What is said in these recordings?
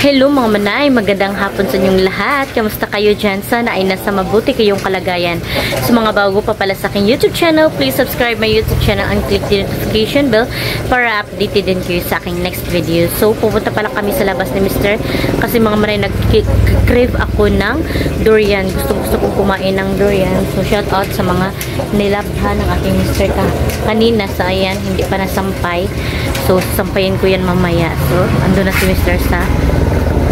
Hello mga manay, magandang hapon sa inyong lahat. Kamusta kayo dyan? Sana ay nasa mabuti kayong kalagayan. Sa mga bago pa pala sa aking YouTube channel, please subscribe my YouTube channel and click the notification bell para updated din kayo sa aking next video. So, pupunta pala kami sa labas ni Mr. kasi mga manay nag-crave ako ng durian. Gusto kong kumain ng durian. So, shout out sa mga nilabhan ng aking Mr. Kanina sa ayan, hindi pa nasampay. So, sampayin ko yan mamaya. So, ando na si Mr. sa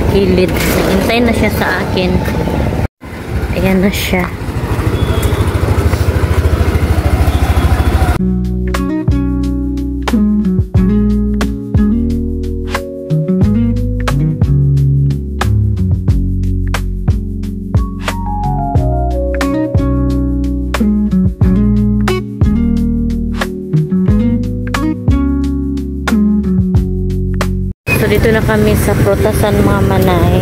gilid. Hintay na siya sa akin. Ayan na siya. Dito na kami sa prutasan mga manay.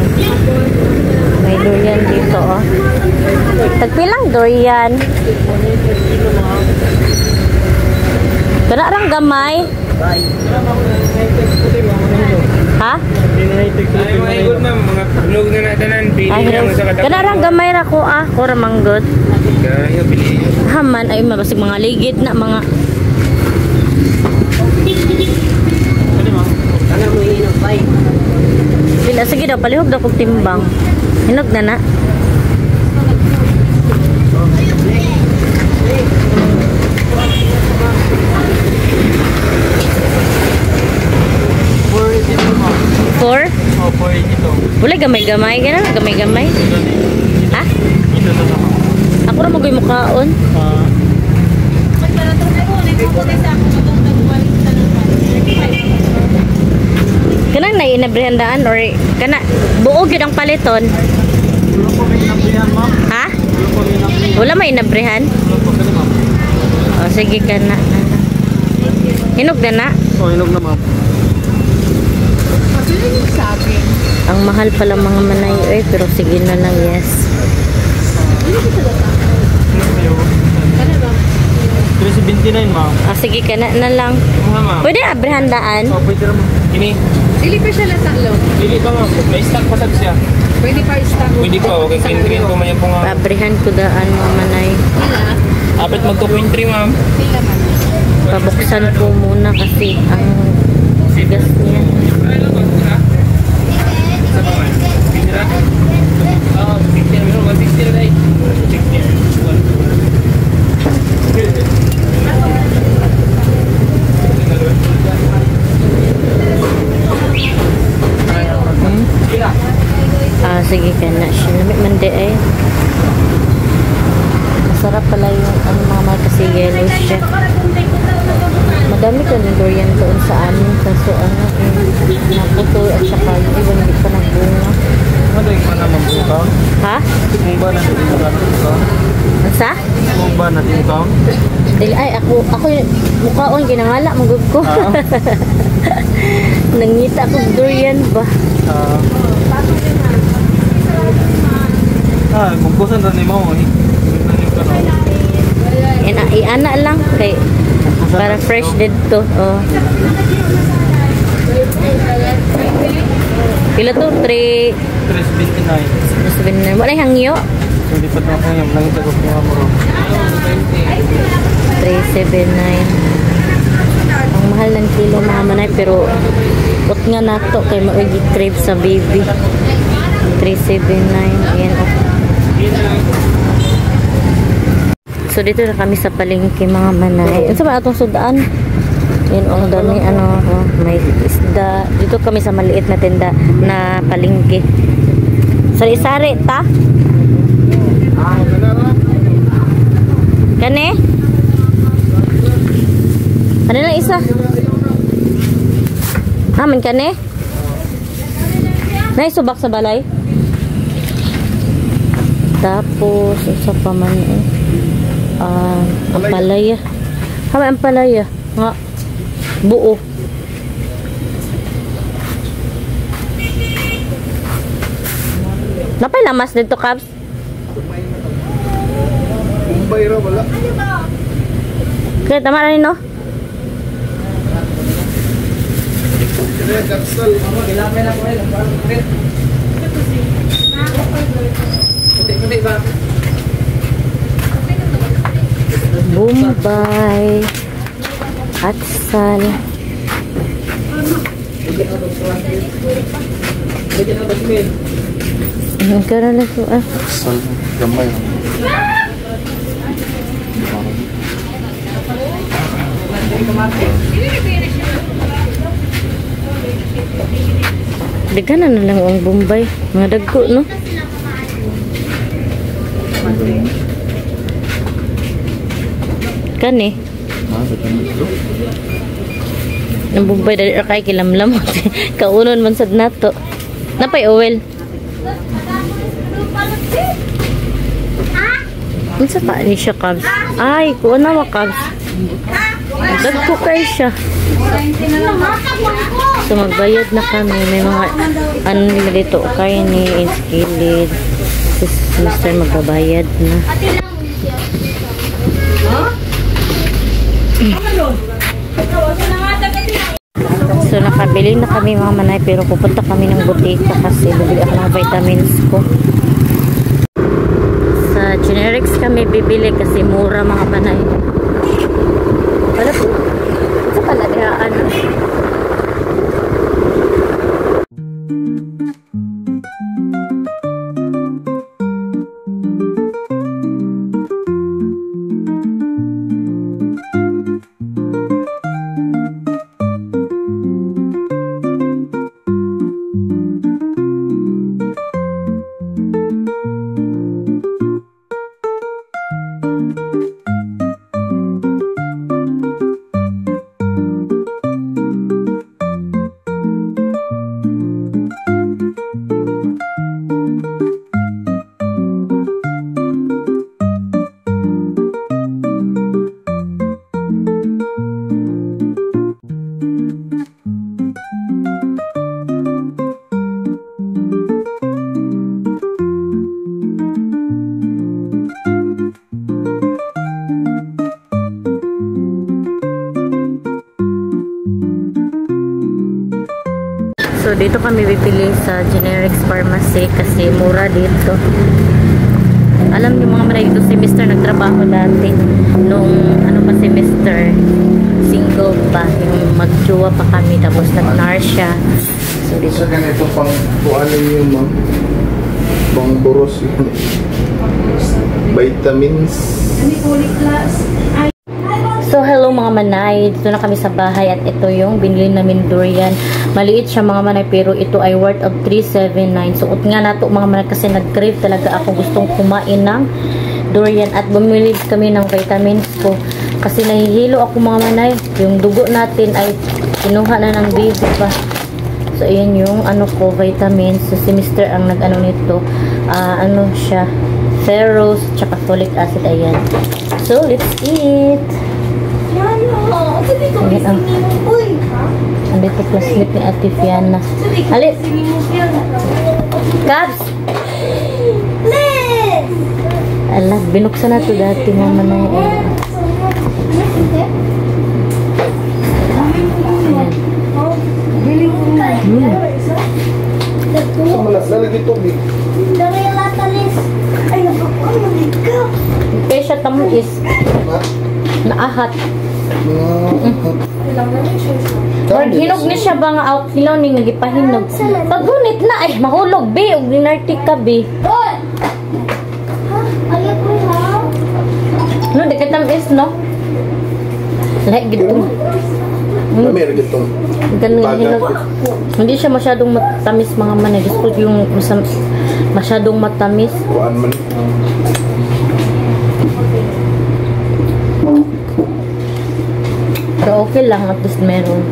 May durian dito, oh. Tagpilang durian. Kana rang gamay? Ha? Kana rang gamay ra ko, ah. Ko ra manggod. Haman ay mabasig mga ligid na mga Bila, sige daw, palihog daw kong timbang. Hinog na na. Four? Oh, 4 ito. Wala, gamay-gamay. Gana? Gamay-gamay. Ha? Ako na mag-uy mukhaon. Kanang nainabrihandaan or kana buog yun ang paliton? Ha? Wala may inabrihan? O sige kana. Hinog na na? O hinog na ma'am. Ang mahal pala mga manay pero sige na lang, yes. 379 ma'am. Sige kana na lang. Pwede abrihandaan? O pwede naman. Ini? Dili pa siya natalo. Dili pa ma'am. May stock pa siya. Pwede pa stock. Pwede pa. Okay, green po man yan po nga. Pabrihan ko daan mga manay. Apit mag 2.3 ma'am. Pabuksan ko muna kasi ang sigas niya. Sige ka na siya. Lamig mandi eh. Masarap pala yung mga may kasi yellow siya. Madami ka ng durian doon sa amin. Kaso naputo at saka yung iba hindi pa nagbunga. Ano yung pa naman po ka? Ha? Kung ba natin yung ka? Ansa? Kung ba natin yung ka? Dili ay ako yung mukhaon ginangala magod ko. Nangita ko durian ba? Bungkusan rin mo eh. Iana lang kay para fresh dito. Oh. Pila to? 3.29. Wala hangyo? Hindi pa ito ako yung langit ako kung mo. 379. Ang mahal ng kilo mga manay pero ut nga nato kay maigi crave sa baby. 379. Ayan, okay. So dito na kami sa palengke mga manay. Ano ba atong sudaan? Yan ang dami may isda. Dito kami sa maliit na tenda na palengke. Sari-sari ta? Kane? Ano lang isa? Man kane? Naisubak sa balay? Tapos, sa paman ang palaya. Ang palaya. Nga. Buo. Napay lamas dito, Kabs? Bayra wala. Kaya tama na rin, no? Bombay. Atsal. Magkaroon na ito ah. Sal, gamay. Dagana na lang ang Bombay. Mga dagko, no? Kani? Ang Bombay dali ra kay kilamlam. Kaunon man sad nato. Napay oil. Unsa pa ni siya, Cubs? Ay, kuha na wa, Cubs. Dagko kay siya. So magbayad na kami. May mga ano nila dito. Kaya ni Inskilid. Mr. magbabayad na. So nakabili na kami mga manay. Pero pupunta kami ng butika kasi bibili ako ng vitamins ko. Sa generics kami bibili kasi mura mga manay. Wala po. Sa palagaan. So dito kami bibili sa generics pharmacy kasi mura dito. Alam niyo mga manay, dito si Mr. nagtrabaho dati nung ano pa si Mr. single pa, yung magjowa pa kami tapos nag-nurse siya. So dito Sa ganito pang kuano yun, ma'am. Pang boros yun. Vitamins. So hello mga manay, dito na kami sa bahay at ito yung binili namin durian. Maliit siya mga manay pero ito ay worth of 379. Suot nga nato mga manay kasi nag-crave talaga ako, gustong kumain ng durian at bumili kami ng vitamins ko. Kasi nahihilo ako mga manay, yung dugo natin ay kinuha na ng baby pa. So ayan yung ano ko, vitamins. So si Mr. ang nag-ano nito, ano siya, ferrous, tsaka folic acid, ayan. So let's eat. Ayan ang andito plasmid ni Ate Fiana. Alit! Cabs! Alam, binuksan na ito dati mama na yun. Sa malas, lalagay tubig. Kaya siya tamis. Naahat. Or hinog ni siya ba nga out kilaw ni nagipahinog. Pagunit na ay mahulog be og dinarty ka be. No, di ka tamis no? Like gid ko. Meron gito. Ganun hinog. Hindi siya masyadong matamis mga manay. Gusto ko yung masyadong matamis. Kuan man. Pero okay lang, at least meron.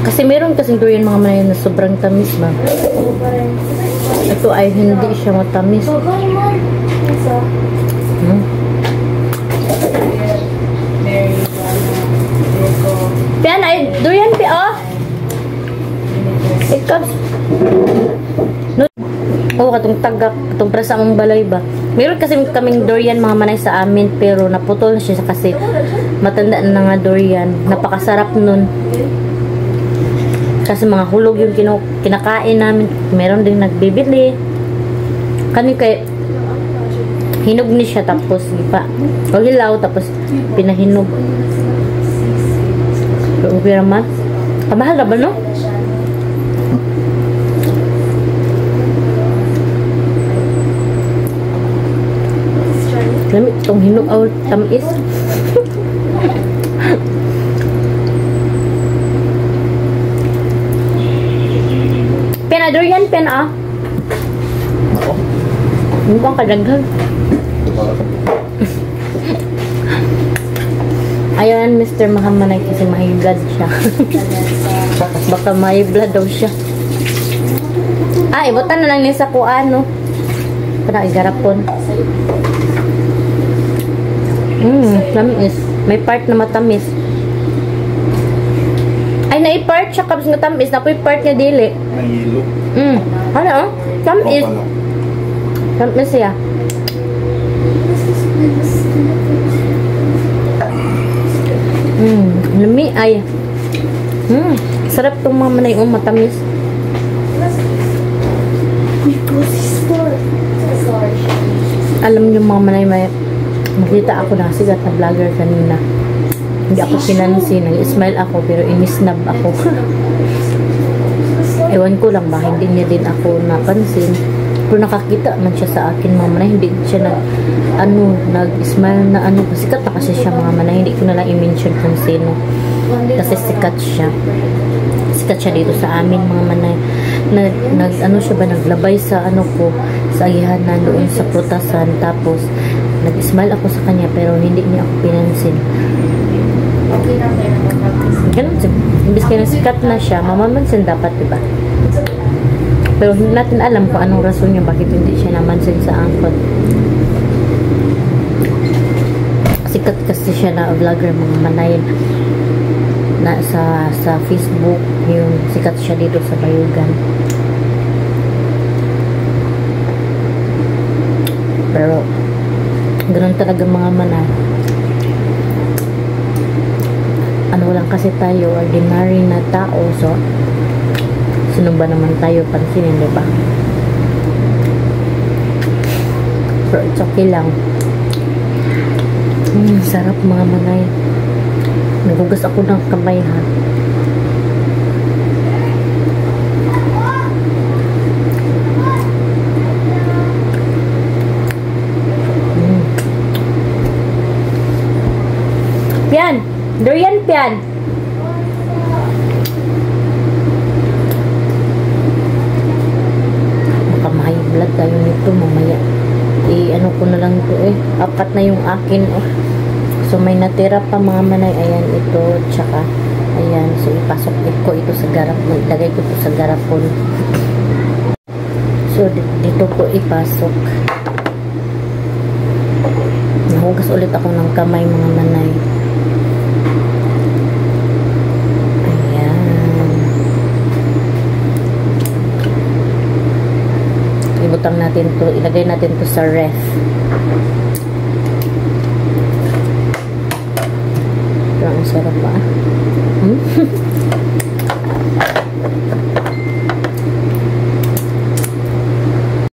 Kasi meron kasing durian mga manay na sobrang tamis ba. Ito ay hindi siya matamis. Pian ay durian pi oh. Ikaw. No. Oh, katong tagak, katong prasa mong balay ba. Meron kasi kaming durian mga manay sa amin pero naputol na siya kasi Matanda na nga durian. Napakasarap nun. Kasi mga hulog yung kinakain namin. Meron din nagbibili. Kani kay hinog ni siya tapos ipa. O hilaw tapos pinahinog. Pero okay naman. Kamahal na ba no? Lamit itong hinog o tamis. Pena durian, pena. Ano bang kadaghan? Ayan, Mr. Mahamanay kasi may blood siya. Baka may blood daw siya. Ibutan na lang niya sa kuan, no? Para igarapon. Tamis. May part na matamis. Ay, na-part siya kapag matamis. Napoy part niya dili. Nahilo. Ano? Tamis. Tamis siya. Lami ay. Sarap tong mga manay matamis. Alam niyo mga manay may makita ako na sigat na vlogger kanina. Hindi ako pinansin. Nag-smile ako pero inisnab ako. Ewan ko lang ba, hindi niya din ako napansin. Pero nakakita man siya sa akin mga manay. Hindi siya nag-smile na sikat na kasi siya mga manay. Hindi ko na lang i-mention kung sino. Kasi sikat siya. Sikat siya dito sa amin mga manay. Naglabay sa sa agihanan doon sa prutasan. Tapos nag-smile ako sa kanya pero hindi niya ako pinansin. Ganun siya. Imbis kaya sikat na siya, mamamansin dapat, diba? Pero hindi natin alam kung anong rason niya bakit hindi siya namansin sa angkot. Sikat kasi siya na vlogger mga manay na sa Facebook. Yung sikat siya dito sa Bayugan. Pero ganun talaga mga manay. Ano lang kasi tayo, ordinary na tao, so sino ba naman tayo pansinin, diba? Pero it's okay lang. Sarap mga manay. Nagugas ako ng kamay, ha? Pian! Durian, Pian! Baka may blood tayo nito mamaya. Ano ko na lang ito eh. 4 na yung akin oh. So may natira pa mga manay. Ayan ito. Tsaka ayan. So ipasok ko ito sa garapon. Ilagay ko ito sa garapon. So dito ko ipasok. Nahugas ulit ako ng kamay mga manay. Ibutang natin to, ilagay natin to sa ref. Pero ang sarap pa.